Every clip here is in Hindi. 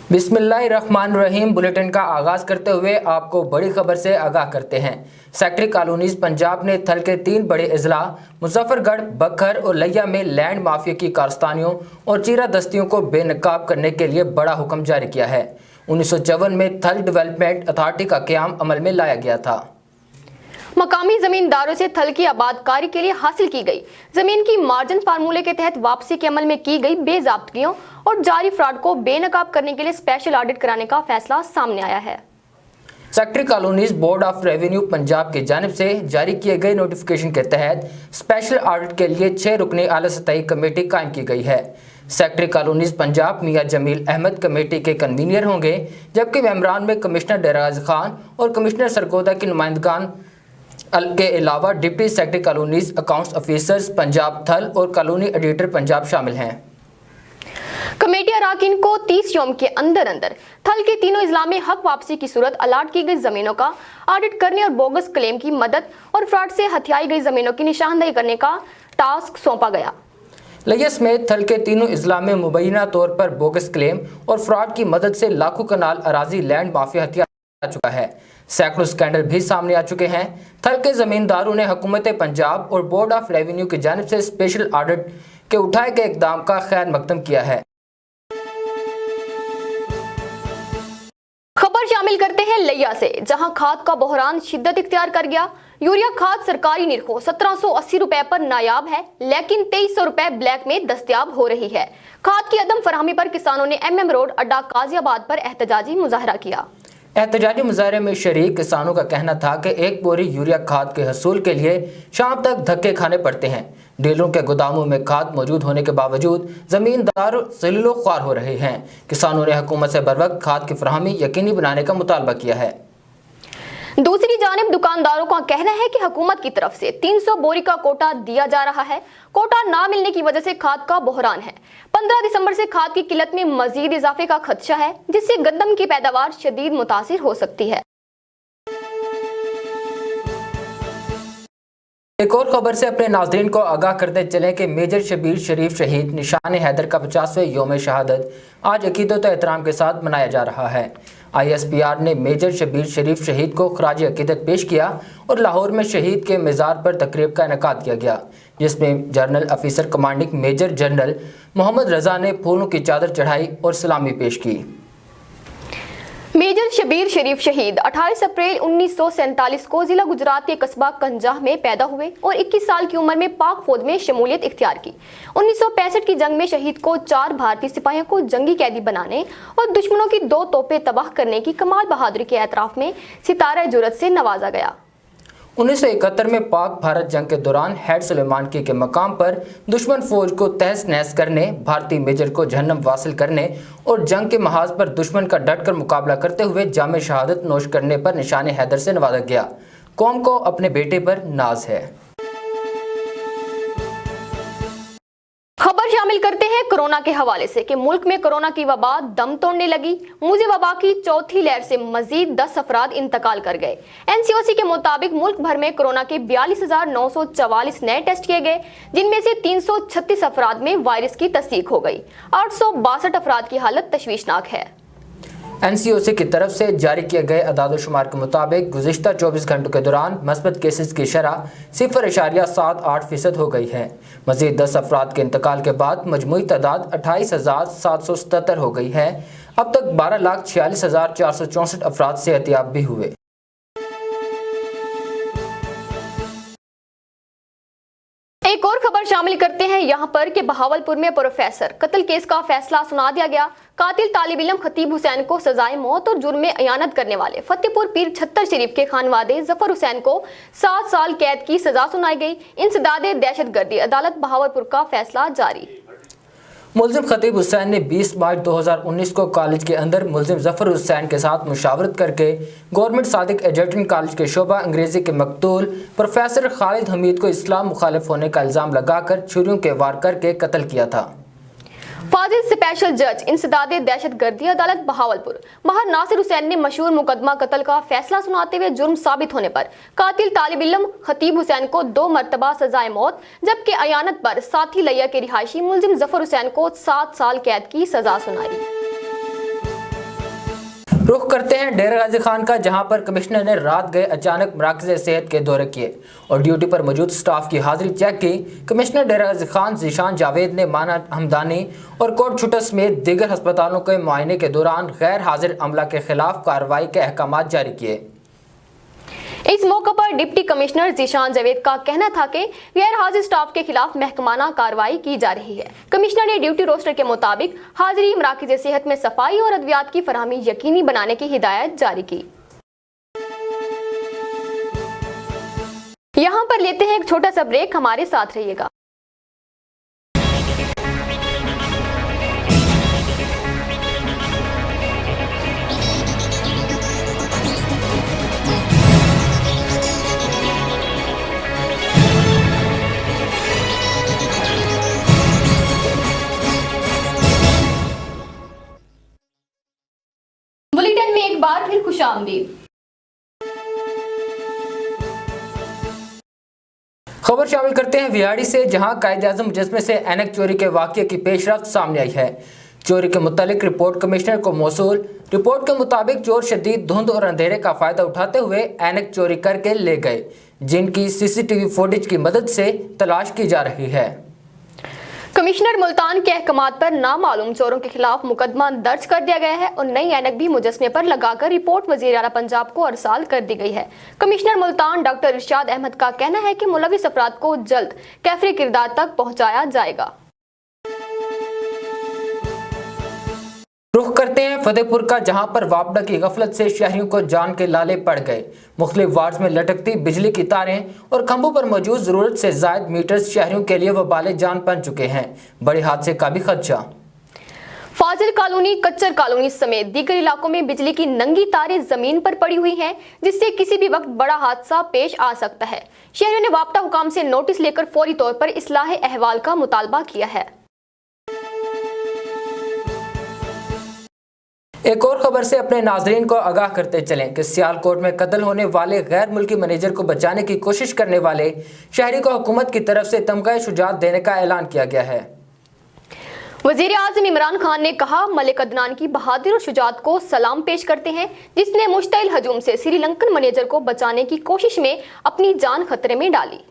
बिस्मिल्लाहिर्रहमानिर्रहीम। बुलेटिन का आगाज करते हुए आपको बड़ी खबर से आगाह करते हैं। सेक्रेटरी कॉलोनीज पंजाब ने थल के 3 बड़े अजला मुजफ्फरगढ़, बखर और लिया में लैंड माफिया की कारस्तानियों और चीरा दस्तियों को बेनकाब करने के लिए बड़ा हुक्म जारी किया है। 1954 में थल डेवलपमेंट अथॉरिटी का क़याम अमल में लाया गया था। मकामी जमींदारों से थल की आबादकारी के लिए हासिल की गई जमीन की मार्जिन फार्मूले के तहत वापसी के अमल में की गई बेज़ाब्तगियों और जारी फ्रॉड को बेनकाब करने के लिए स्पेशल ऑडिट कराने का फैसला सामने आया है। Secretary colonies board of revenue Punjab की जानिब से जारी किए गए नोटिफिकेशन के तहत स्पेशल ऑडिट के लिए 6 रुकनी आला सतही कमेटी कायम की गई है। सेक्रेटरी कॉलोनीज पंजाब मियां जमील अहमद कमेटी के कन्वीनर होंगे, जबकि मेंबरान में कमिश्नर डेराज खान और कमिश्नर सरगोदा की नुमाइंदगान के अलावा deputy secretary colonies accounts officers Punjab थल और कॉलोनी एडिटर पंजाब शामिल हैं। कमेटी अराकीन को 30 यौम के अंदर थल के तीनों इजला में हक वापसी की सूरत अलाट की गई जमीनों का ऑडिट करने और बोगस क्लेम की मदद और फ्रॉड से हथियाई गई जमीनों की निशानदही करने का टास्क सौंपा गया। लिया समेत थल के तीनों इजला में मुबैना तौर पर बोगस क्लेम और फ्रॉड की मदद से लाखों कनाल अराजी लैंड माफिया हथिया चुका है। सैकड़ों स्कैंडल भी सामने आ चुके हैं। थल के जमींदारों ने हुकूमत पंजाब और बोर्ड ऑफ रेवेन्यू की जानिब से स्पेशल ऑडिट के उठाए गए इकदाम का खैर मकदम किया है। खबर शामिल करते हैं लिया से, जहां खाद का बहरान शिद्दत इख्तियार कर गया। यूरिया खाद सरकारी निरखों 1780 रुपए पर नायाब है, लेकिन 2300 रुपए ब्लैक में दस्तयाब हो रही है। खाद की अदम फराहमी पर किसानों ने MM रोड अड्डा काजियाबाद पर एहतजाजी मुजाहरा किया। एहतजाजी मुजाहरे में शरीक किसानों का कहना था कि एक बोरी यूरिया खाद के हसूल के लिए शाम तक धक्के खाने पड़ते हैं। डीलरों के गोदामों में खाद मौजूद होने के बावजूद जमींदार ज़लीलो ख्वार हो रहे हैं। किसानों ने हुकूमत से बरवक्त खाद की फराहमी यकीनी बनाने का मुतालबा किया है। दूसरी जानिब दुकानदारों का कहना है कि हुकूमत की तरफ से 300 बोरी का कोटा दिया जा रहा है। कोटा ना मिलने की वजह से खाद का बहरान है। 15 दिसंबर से खाद की किल्लत में मजीद इजाफे का खदशा है, जिससे गंदम की पैदावार शदीद मुतासिर हो सकती है। एक और खबर से अपने नाज़रीन को आगाह करते चलें कि मेजर शबीर शरीफ शहीद निशान हैदर का 50वें योम शहादत आज अकीदत व एहतराम के साथ मनाया जा रहा है। ISPR ने मेजर शबीर शरीफ शहीद को खराज अकीदत पेश किया और लाहौर में शहीद के मज़ार पर तकरीब का इनेकाद किया गया, जिसमें general officer commanding major general Mohammad Raza ने फूलों की चादर चढ़ाई और सलामी पेश की। मेजर शबीर शरीफ शहीद 28 अप्रैल 1947 को जिला गुजरात के कस्बा कंजाह में पैदा हुए और 21 साल की उम्र में पाक फौज में शमूलियत इख्तियार की। 1965 की जंग में शहीद को 4 भारतीय सिपाहियों को जंगी कैदी बनाने और दुश्मनों की 2 तोपें तबाह करने की कमाल बहादुरी के एतराफ में सितारा जुरत से नवाजा गया। 1971 में पाक भारत जंग के दौरान हेड सुलेमानकी के मकाम पर दुश्मन फौज को तहस नहस करने, भारतीय मेजर को जहन्नम वासिल करने और जंग के महाज पर दुश्मन का डटकर मुकाबला करते हुए जामे शहादत नोश करने पर निशान हैदर से नवाजा गया। कौम को अपने बेटे पर नाज है। खबर शामिल करते हैं कोरोना के हवाले से कि मुल्क में कोरोना की वबा दम तोड़ने लगी। मुझे वबा की चौथी लहर से मजीद 10 अफराद इंतकाल कर गए। NCOC के मुताबिक मुल्क भर में कोरोना के 42,944 नए टेस्ट किए गए, जिनमें से 336 अफराद में वायरस की तस्दीक हो गई। 862 अफराद की हालत तशवीशनाक है। NCOC की तरफ से जारी किए गए अदाद-ओ-शुमार के मुताबिक गुज़िश्ता 24 घंटों के दौरान मस्बत केसेस की शरह 0.78% हो गई है। मज़ीद 10 अफराद के इंतकाल के बाद मजमूई तादाद 28,777 हो गई है। अब तक 12,46,464 अफराद सेहतियाब भी हुए। एक और खबर शामिल करते हैं यहाँ पर कि बहावलपुर में प्रोफेसर कत्ल केस का फैसला सुना दिया गया। कातिल तालिब इल्म खतीब हुसैन को सजाए मौत और जुर्म में अयानत करने वाले फतेहपुर पीर छत्तर शरीफ के खानवादे जफर हुसैन को 7 साल कैद की सजा सुनाई गई। इंसदादे दहशतगर्दी अदालत बहावलपुर का फैसला जारी। मुल्जिम खतीब हुसैन ने 20 मार्च 2019 को कॉलेज के अंदर मुल्जिम जफर हुसैन के साथ मुशावरत करके गवर्नमेंट सादिक एडजटेंट कॉलेज के शोबा अंग्रेजी के मकतूल प्रोफेसर खालिद हमीद को इस्लाम मुखालिफ होने का इल्ज़ाम लगाकर छुरियों के वार करके कत्ल किया था। फाजिल स्पेशल जज इंसदादे दहशतगर्दी अदालत बहावलपुर महर नासिर हुसैन ने मशहूर मुकदमा कत्ल का फैसला सुनाते हुए जुर्म साबित होने पर कातिल तालिब इल्म खतीब हुसैन को 2 मरतबा सजाए मौत, जबकि अयानत पर साथी लिया के रिहायशी मुल्जिम जफर हुसैन को 7 साल कैद की सजा सुनाई। रुख करते हैं डेरा गाजी खान का, जहां पर कमिश्नर ने रात गए अचानक मराकज़ सेहत के दौरे किए और ड्यूटी पर मौजूद स्टाफ की हाजिरी चेक की। कमिश्नर डेरा गाजी खान ज़ीशान जावेद ने माना हमदानी और कोट छुटा समेत दीगर अस्पतालों के मुआयने के दौरान गैर हाजिर अमला के खिलाफ कार्रवाई के अहकाम जारी किए। इस मौके पर डिप्टी कमिश्नर ज़ीशान जावेद का कहना था कि गैर हाजिर स्टाफ के खिलाफ महकमाना कार्रवाई की जा रही है। कमिश्नर ने ड्यूटी रोस्टर के मुताबिक हाजिरी, मराकज़ सेहत में सफाई और अद्वियात की फराहमी यकीनी बनाने की हिदायत जारी की। यहाँ पर लेते हैं एक छोटा सा ब्रेक, हमारे साथ रहिएगा। बुलेटिन में एक बार फिर खुशामदीद। खबर शामिल करते हैं विहाड़ी से, जहां कायद-ए-आज़म मुजस्समे से ऐनक चोरी के वाक़ये की पेशरफ्त सामने आई है। चोरी के मुतालिक रिपोर्ट कमिश्नर को मौसूल। रिपोर्ट के मुताबिक चोर शदीद धुंध और अंधेरे का फायदा उठाते हुए ऐनक चोरी करके ले गए, जिनकी सीसीटीवी फुटेज की मदद से तलाश की जा रही है। कमिश्नर मुल्तान के अहकामात पर नामालूम चोरों के खिलाफ मुकदमा दर्ज कर दिया गया है और नई ऐनक भी मुजस्समे पर लगाकर रिपोर्ट वज़ीर आला पंजाब को अरसाल कर दी गई है। कमिश्नर मुल्तान डॉक्टर इरशाद अहमद का कहना है कि मुलविस अफराद को जल्द कैफरी किरदार तक पहुंचाया जाएगा। रुख करते हैं फतेहपुर का, जहां पर वापडा की गफलत से शहरियों को जान के लाले पड़ गए। मुख्तलिफ वार्ड्स में लटकती बिजली की तारें और खंभों पर मौजूद जरूरत से ज्यादा मीटर्स शहरियों के लिए वबाले जान बन चुके हैं। बड़े हादसे का भी खदशा। फाजिल कॉलोनी, कच्चर कॉलोनी समेत दीगर इलाकों में बिजली की नंगी तारें जमीन पर पड़ी हुई हैं, जिससे किसी भी वक्त बड़ा हादसा पेश आ सकता है। शहरियों ने वापडा हुकाम से नोटिस लेकर फौरी तौर पर इस्लाह अहवाल का मुतालबा किया है। एक और खबर से अपने नाजरीन को आगाह करते चलें कि सियालकोट में कत्ल होने वाले गैर मुल्की मैनेजर को बचाने की कोशिश करने वाले शहरी को हुकूमत की तरफ से तमगा शुजात देने का ऐलान किया गया है। वजीर आज़म इमरान खान ने कहा, मलिक अदनान की बहादुरी और शुजात को सलाम पेश करते हैं, जिसने मुश्तइल हजूम से श्रीलंकन मैनेजर को बचाने की कोशिश में अपनी जान खतरे में डाली।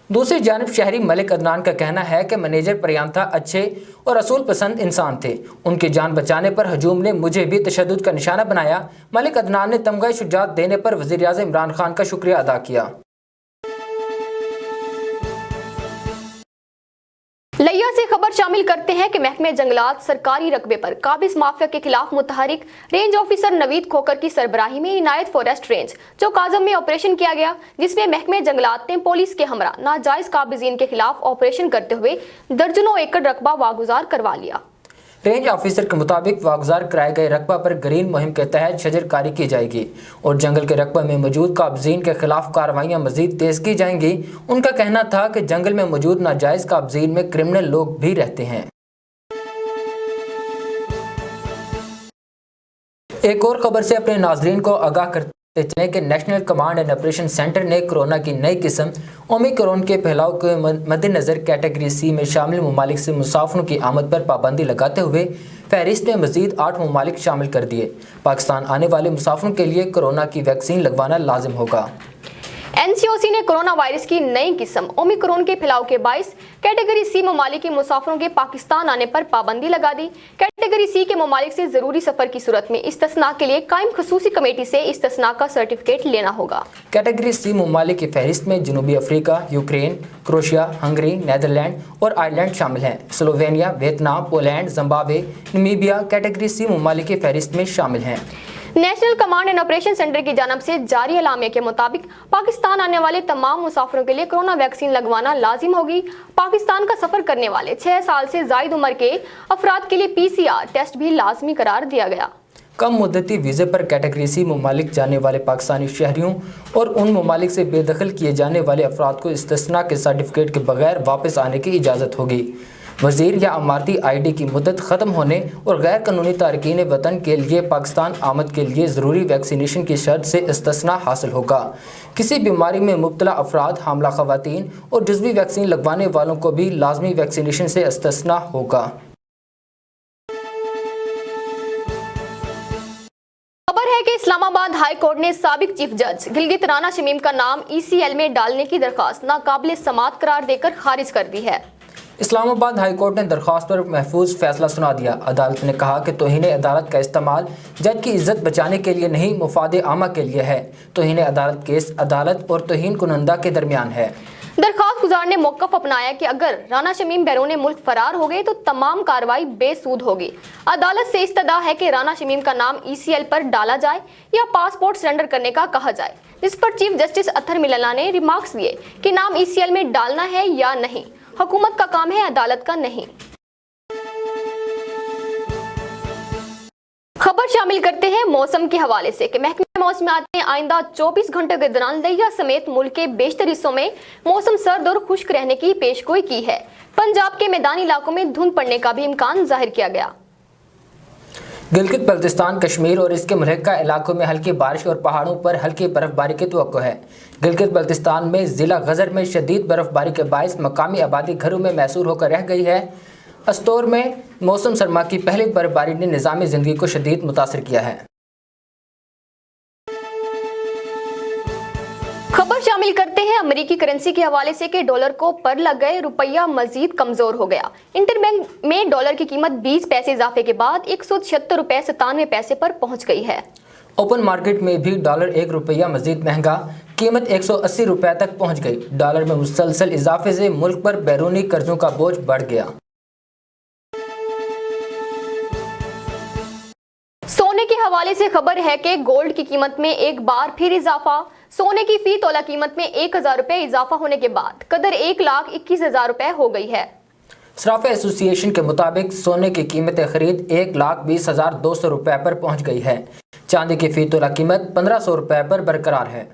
दूसरी जानिब शहरी मलिक अदनान का कहना है कि मैनेजर प्रियांता अच्छे और असूल पसंद इंसान थे। उनकी जान बचाने पर हजूम ने मुझे भी तशद्दुद का निशाना बनाया। मलिक अदनान ने तमगा शुजात देने पर वज़ीर आज़म इमरान खान का शुक्रिया अदा किया। लिया से खबर शामिल करते हैं कि महकमे जंगलात सरकारी रकबे पर काबिज माफिया के खिलाफ मुतहरिक रेंज ऑफिसर नवीद खोकर की सरबराही में इनायत फॉरेस्ट रेंज चौकाज़म में ऑपरेशन किया गया, जिसमें महकमे जंगलात ने पुलिस के हमरा नाजायज काबिजीन के खिलाफ ऑपरेशन करते हुए दर्जनों एकड़ रकबा वागुजार करवा लिया। रेंज ऑफिसर के मुताबिक वागुजार कराए गए रकबा पर ग्रीन मुहिम के तहत शजरकारी की जाएगी और जंगल के रकबे में मौजूद काबजीन के खिलाफ कार्रवाइयाँ मजीद तेज की जाएंगी। उनका कहना था कि जंगल में मौजूद नाजायज काबजीन में क्रिमिनल लोग भी रहते हैं। एक और खबर से अपने नाजरीन को आगाह करते चलें कि national Command and Operation centre ने कोरोना की नई किस्म ओमिक्रॉन के फैलाव के मद्देनज़र कैटेगरी सी में शामिल ममालिक से मुसाफिरों की आमद पर पाबंदी लगाते हुए फहरिस्त में मजीद 8 ममालिक शामिल कर दिए। पाकिस्तान आने वाले मुसाफिरों के लिए कोरोना की वैक्सीन लगवाना लाजिम होगा। एनसीओसी ने कोरोना वायरस की नई किस्म ओमिक्रॉन के फैलाव के बाइस कैटेगरी सी ममालिक के मुसाफिरों के पाकिस्तान आने पर पाबंदी लगा दी। कैटेगरी सी के ममालिक से जरूरी सफर की सूरत में इस्तिस्ना के लिए कायम खसूसी कमेटी से इस्तिस्ना का सर्टिफिकेट लेना होगा। कैटेगरी सी ममालिक की फहरिस्त में जनूबी Africa, Ukraine, Croatia, Hungary, Netherlands और आयरलैंड शामिल हैं। Slovenia, Vietnam, Poland, Zimbabwe, Namibia category C ममालिक की फहरिस्त में शामिल हैं। National Command and Operation Centre की जानब से जारी एलामिया के मुताबिक पाकिस्तान आने वाले तमाम मुसाफिरों के लिए कोरोना वैक्सीन लगवाना लाजिम होगी। पाकिस्तान का सफर करने वाले 6 साल से जायद उम्र के अफराद के लिए पीसीआर टेस्ट भी लाजमी करार दिया गया। कम मुद्दती वीज़े पर कैटेगरी सी ममालिक जाने वाले पाकिस्तानी शहरियों और उन ममालिक से बेदखल किए जाने वाले अफराद को इस्तिस्ना के सर्टिफिकेट के बगैर वापस आने की इजाज़त होगी। वज़ीर या अमारती ID की मुद्दत ख़त्म होने और गैर कानूनी तारकीन वतन के लिए पाकिस्तान आमद के लिए ज़रूरी वैक्सीनेशन की शर्त से इस्तिस्ना हासिल होगा। किसी बीमारी में मुब्तला अफराद, हामला ख़वातीन और जुज़वी वैक्सीन लगवाने वालों को भी लाजमी वैक्सीनेशन से इस्तिस्ना होगा। खबर है है कि इस्लामाबाद हाई कोर्ट ने साबिक चीफ जज गिलगित राणा शमीम का नाम ईसीएल में डालने की दरखास्त नाकाबिल समाअत करार देकर खारिज कर दी है। इस्लामाबाद हाई कोर्ट ने दरख्वास्त पर महफूज फैसला सुना दिया। अदालत ने कहा कि तौहीन अदालत का इस्तेमाल जज की इज्जत बचाने के लिए नहीं, मुफाद आमा के लिए है। तौहीन अदालत केस अदालत और तौहीन कुनंदा के दरमियान है। दरखास्त गुजार ने मौक़िफ़ अपनाया कि अगर राणा शमीम बैरून मुल्क फरार हो गए तो तमाम कार्रवाई बेसूद होगी। अदालत से इस्तदा है कि राणा शमीम का नाम ईसीएल पर डाला जाए या पासपोर्ट सरेंडर करने का कहा जाए, जिस पर चीफ जस्टिस अतर मिलना ने रिमार्क्स दिए कि नाम ईसीएल में डालना है या नहीं, हुकूमत का काम है, अदालत का नहीं। खबर शामिल करते हैं मौसम के हवाले से कि महकमे मौसमियात ने आइंदा 24 घंटों के दौरान लिया समेत मुल्क के बेशतर हिस्सों में मौसम सर्द और खुश्क रहने की पेशगोई की है। पंजाब के मैदानी इलाकों में धुंध पड़ने का भी इम्कान जाहिर किया गया। गिलगित बल्तिस्तान, कश्मीर और इसके मुल्हिका इलाकों में हल्की बारिश और पहाड़ों पर हल्की बर्फबारी की तवक्को है। गिलगित बल्तिस्तान में जिला गजर में शदीद बर्फबारी के बायस मकामी आबादी घरों में मैसूर होकर रह गई है। अस्तौर में मौसम सरमा की पहली बर्फबारी ने निज़ामी ज़िंदगी को शदीद मुतासिर किया है। खबर शामिल करते हैं अमेरिकी करेंसी के हवाले से कि डॉलर को पर लग गए रुपया मजीद कमजोर हो गया। इंटरबैंक में डॉलर की कीमत 20 पैसे इजाफे के बाद 176.97 पर पहुंच गई है। ओपन मार्केट में भी डॉलर 1 रुपया मजीद महंगा, कीमत 180 रुपये तक पहुंच गई। डॉलर में मुसलसल इजाफे से मुल्क पर बैरूनी कर्जों का बोझ बढ़ गया। सोने के हवाले से खबर है कि गोल्ड की कीमत में एक बार फिर इजाफा। सोने की फी तोला कीमत में 1000 रुपए इजाफा होने के बाद कदर 1,21,000 रुपए हो गई है। सराफ एसोसिएशन के मुताबिक सोने की कीमत खरीद 1,20,200 रुपये पर पहुंच गई है। चांदी की फी तोला कीमत 1,500 रुपये पर बरकरार है।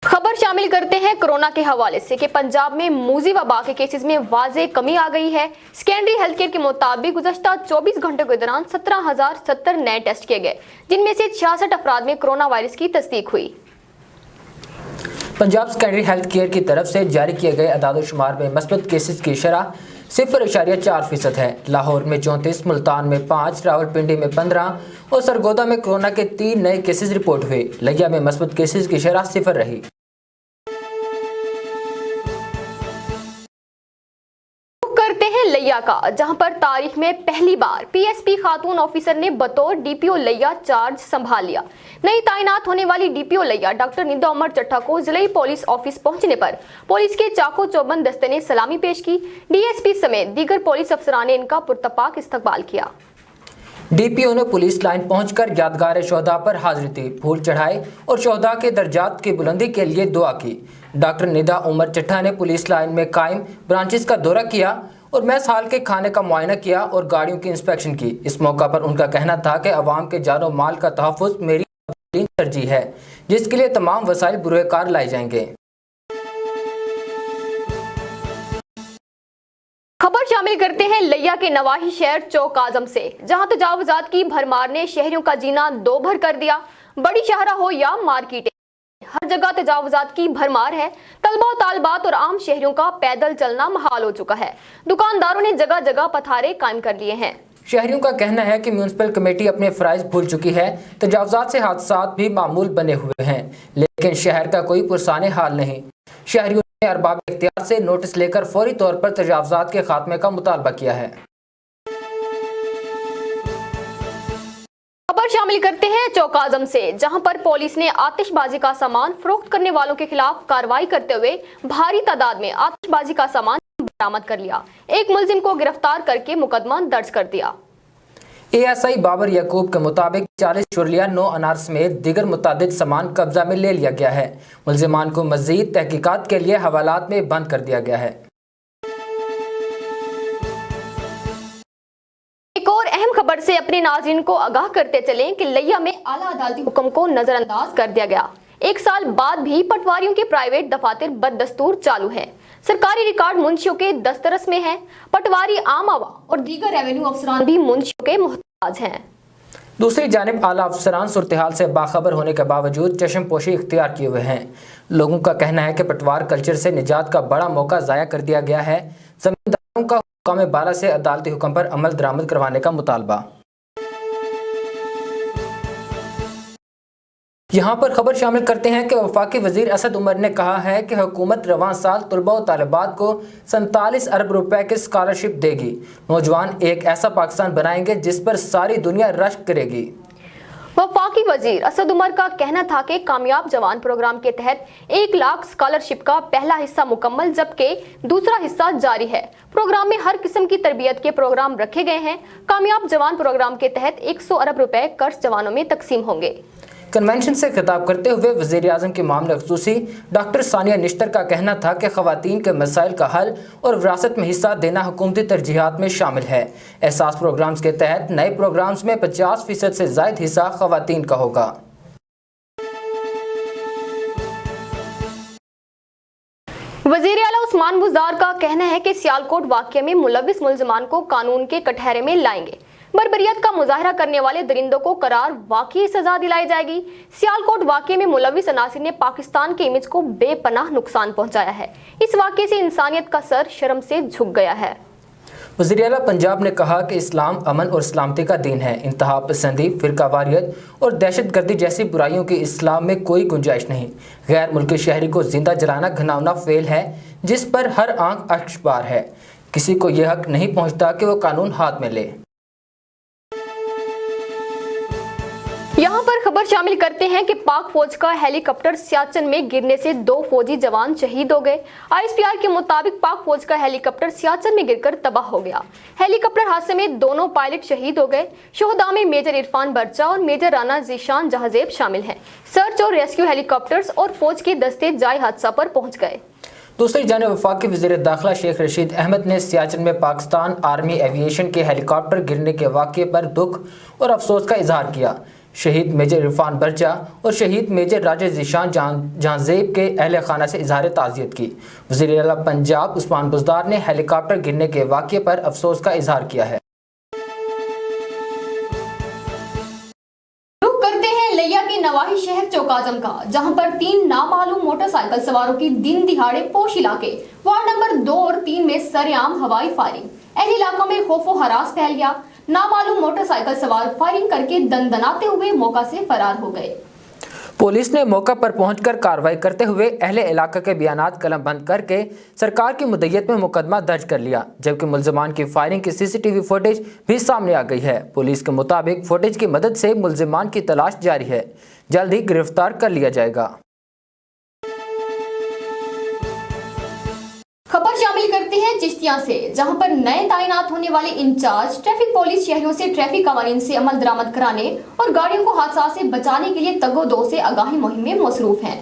खबर शामिल करते हैं कोरोना के हवाले से कि पंजाब में मूजी वबा के केसेस में वाज़े कमी आ गई है। सेकेंडरी हेल्थ केयर के मुताबिक गुज़श्ता 24 घंटों के दौरान 17,070 नए टेस्ट किए गए, जिनमें से 66 अफराद में कोरोना वायरस की तस्दीक हुई। पंजाब सेकेंडरी हेल्थ केयर की तरफ से जारी किए गए अदाद-ओ-शुमार में मस्बत केसेस की शरह 0.4% है। लाहौर में 34, मुल्तान में 5, रावलपिंडी में 15 और सरगोदा में कोरोना के 3 नए केसेस रिपोर्ट हुए। लिया में मस्बत केसेस की शरह 0 रही। करते हैं लिया का, जहां पर तारीख में पहली बार पीएसपी खातून ऑफिसर ने बतौर डीपीओ लिया चार्ज संभाल लिया। नई तैनात होने वाली डीपीओ लिया डॉक्टर निदा उमर चट्टा को जिला पुलिस ऑफिस पहुंचने पर पुलिस के चाको चौबंद दस्ते ने सलामी पेश की। डीएसपी समेत दीगर पुलिस अफसरान ने इनका पुरतपाक इस्तकबाल किया। डीपीओ ने पुलिस लाइन पहुंचकर यादगार शोहदा पर हाजिरी दी, फूल चढ़ाए और शोहदा के दर्जात की बुलंदी के लिए दुआ की। डॉक्टर निदा उमर चट्टा ने पुलिस लाइन में कायम ब्रांचेस का दौरा किया और मैस हाल के खाने का मुआयना किया और गाड़ियों की इंस्पेक्शन की। इस मौका पर उनका कहना था कि अवाम के जानो माल का तहफ़्फ़ुज़ मेरी तरजीह है, जिसके लिए तमाम वसाइल बुरेकार लाए जाएंगे। खबर शामिल करते हैं लिया के नवाही शहर चौक आजम से, जहां तजावुजात की भरमार ने शहरियों का जीना दो भर कर दिया। बड़ी शहरा हो या मार्केटें, हर जगह तजावुजात की भरमार है। तलबा तालबात और आम शहरियों का पैदल चलना महाल हो चुका है। दुकानदारों ने जगह जगह पथारे कायम कर लिए हैं। शहरियों का कहना है कि म्यूनसिपल कमेटी अपने फ़राइज़ भूल चुकी है। तजावुजात से हादसात भी मामूल बने हुए हैं, लेकिन शहर का कोई पुरसाने हाल नहीं। शहरियों ने अरबाब इख्तियार से नोटिस लेकर फौरी तौर पर तजावुजात के खात्मे का मुतालबा किया है। खबर शामिल करते हैं चौक आजम से, जहां पर पुलिस ने आतिशबाजी का सामान फरोख्त करने वालों के खिलाफ कार्रवाई करते हुए भारी तादाद में आतिशबाजी का सामान बरामद कर लिया। एक मुलजिम को गिरफ्तार करके मुकदमा दर्ज कर दिया। एएसआई बाबर याकूब के मुताबिक 40 चुरलिया, 9 अनार समेत दीगर मुतादिद सामान कब्जा में ले लिया गया है। मुलजिमान को मजीद तहकीकात के लिए हवालात में बंद कर दिया गया है। एक और अहम खबर से अपने नाज़रीन को आगाह करते चलें कि लिया में आला अदालती हुक्म को नजरअंदाज कर दिया गया। 1 साल बाद भी पटवारियों के प्राइवेट दफातर बददस्तूर चालू हैं। सरकारी रिकॉर्ड मुंशियों के दस्तरस में है। पटवारी, आम आवा और दीगर रेवेन्यू अफसरान भी मुंशियों के मोहताज हैं। दूसरी जानिब आला अफसरान सूरत-ए-हाल से बाखबर होने के बावजूद चश्मपोशी इख्तियार किए हुए हैं। लोगों का कहना है कि पटवार कल्चर से निजात का बड़ा मौका ज़ाया कर दिया गया है। जमींदारों का हुक्म बाला से अदालती हुक्म पर अमल दरामद करवाने का मुतालबा। यहाँ पर खबर शामिल करते हैं कि वफाकी वजीर असद उमर ने कहा है कि हुकूमत रवां साल तलबा और तालिबात को 47 अरब रुपए की स्कॉलरशिप देगी। नौजवान एक ऐसा पाकिस्तान बनाएंगे जिस पर सारी दुनिया रश्क करेगी। वफाकी वजीर असद उमर का कहना था कि कामयाब जवान प्रोग्राम के तहत 1 लाख स्कॉलरशिप का पहला हिस्सा मुकम्मल जबकि दूसरा हिस्सा जारी है। प्रोग्राम में हर किस्म की तरबियत के प्रोग्राम रखे गए हैं। कामयाब जवान प्रोग्राम के तहत 100 अरब रुपए कर्ज जवानों में तकसीम होंगे। कन्वेंशन से खिताब करते हुए वज़ीर आज़म के मामले ख़ुसूसी डॉक्टर सानिया निश्तर का कहना था कि ख़वातीन के मसाइल का हल और विरासत में हिस्सा देना हुकूमती तरजीहात में शामिल है। एहसास प्रोग्राम्स के तहत नए प्रोग्राम्स में 50% से ज़ायद हिस्सा ख़वातीन का होगा। वज़ीर आला उस्मान बुज़दार का कहना है कि सियालकोट वाक़ये में मुलविस मुल्ज़मान को कानून के कटहरे में लाएंगे। बर्बरियत का मुजाहरा करने वाले दरिंदों को करार वाकई सजा दिलाई जाएगी। सियालकोट वाक़ये में मुलविस अनासिर ने पाकिस्तान के इमेज को बेपनाह नुकसान पहुंचाया है। इस वाक़ये से इंसानियत का सर शर्म से झुक गया है। वज़ीर आला पंजाब ने कहा कि इस्लाम अमन और सलामती का दीन है। इंतहा पसंदी, फ़िरकावारियत और दहशतगर्दी जैसी बुराइयों की इस्लाम में कोई गुंजाइश नहीं। गैर मुल्की शहरी को जिंदा जलाना घिनौना फेल है जिस पर हर आंख अश्कबार है। किसी को यह हक नहीं पहुँचता कि वो कानून हाथ में ले। यहाँ पर खबर शामिल करते हैं कि पाक फौज का हेलीकॉप्टर सियाचिन में गिरने से 2 फौजी जवान शहीद हो गए। ISPR के मुताबिक पाक फौज का हेलीकॉप्टर सियाचिन में गिरकर तबाह हो गया। हेलीकॉप्टर हादसे में दोनों पायलट शहीद हो गए। शोहदा में मेजर इरफान बर्चा और मेजर राना ज़ीशान जहाजेब शामिल हैं। सर्च और रेस्क्यू हेलीकॉप्टर्स और फौज के दस्ते जाए हादसा पर पहुंच गए। दूसरी जानिब वफाकी वज़ीर दाखिला शेख रशीद अहमद ने सियाचिन में पाकिस्तान आर्मी एविएशन के हेलीकॉप्टर गिरने के वाक़ये पर दुख और अफसोस का इजहार किया। शहीद मेजर इरफान बर्चा और शहीद मेजर राजा ज़ीशान जहाजेब के अहल खाना से इजहार ताज़ियत की। वज़ीर आला पंजाब उस्मान बुज़दार ने हेलीकॉप्टर गिरने के वाक़ये पर अफसोस का इजहार किया है। रुख करते हैं लिया के नवाही शहर चौकाजम का, जहां पर 3 नामालूम मोटरसाइकिल सवारों की दिन दिहाड़े पोश इलाके वार्ड नंबर 2 और 3 में सरेआम हवाई फायरिंग। अहले इलाकों में खौफो हरास फैल गया। नामालूम मोटरसाइकिल सवार फायरिंग करके दंदनाते हुए मौका से फरार हो गए। पुलिस ने मौका पर पहुंचकर कार्रवाई करते हुए अहले इलाका के बयानात कलम बंद करके सरकार की मुद्दत में मुकदमा दर्ज कर लिया, जबकि मुल्जिमान की फायरिंग की CCTV फुटेज भी सामने आ गई है। पुलिस के मुताबिक फुटेज की मदद से मुल्जिमान की तलाश जारी है, जल्द ही गिरफ्तार कर लिया जाएगा। खबर शामिल करते हैं चिश्तिया से, जहां पर नए तैनात होने वाले इंचार्ज ट्रैफिक पुलिस शहरियों से ट्रैफिक कवानीन से अमल दरामद कराने और गाड़ियों को हादसा से बचाने के लिए तगो-दो से आगाही मुहिम में मसरूफ हैं।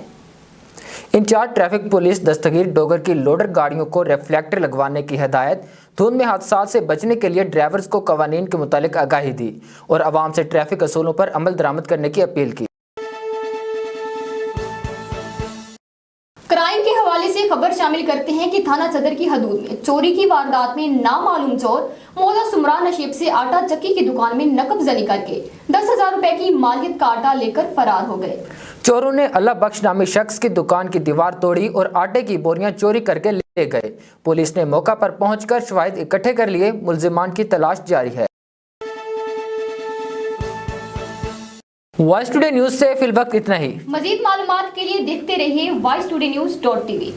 इंचार्ज ट्रैफिक पुलिस दस्तगीर डोगर की लोडर गाड़ियों को रिफ्लेक्टर लगवाने की हिदायत, धुंध में हादसा से बचने के लिए ड्राइवर्स को कवानीन के मुतालिक आगाही दी और आवाम से ट्रैफिक असूलों पर अमल दरामद करने की अपील की। क्राइम के हवाले से खबर शामिल करते हैं कि थाना सदर की हदूद में चोरी की वारदात में नामालूम चोर मौला सुमरा नशीब से आटा चक्की की दुकान में नकबजनी करके 10,000 रुपए की मालियत का आटा लेकर फरार हो गए। चोरों ने अल्लाह बख्श नामी शख्स की दुकान की दीवार तोड़ी और आटे की बोरियां चोरी करके ले गए। पुलिस ने मौका पर पहुंचकर शवाहिद इकट्ठे कर लिए। मुल्जिमान की तलाश जारी है। वॉइस टुडे न्यूज से फिलवक्त इतना ही। मजीद मालूमात के लिए देखते रहिए voice today news.tv।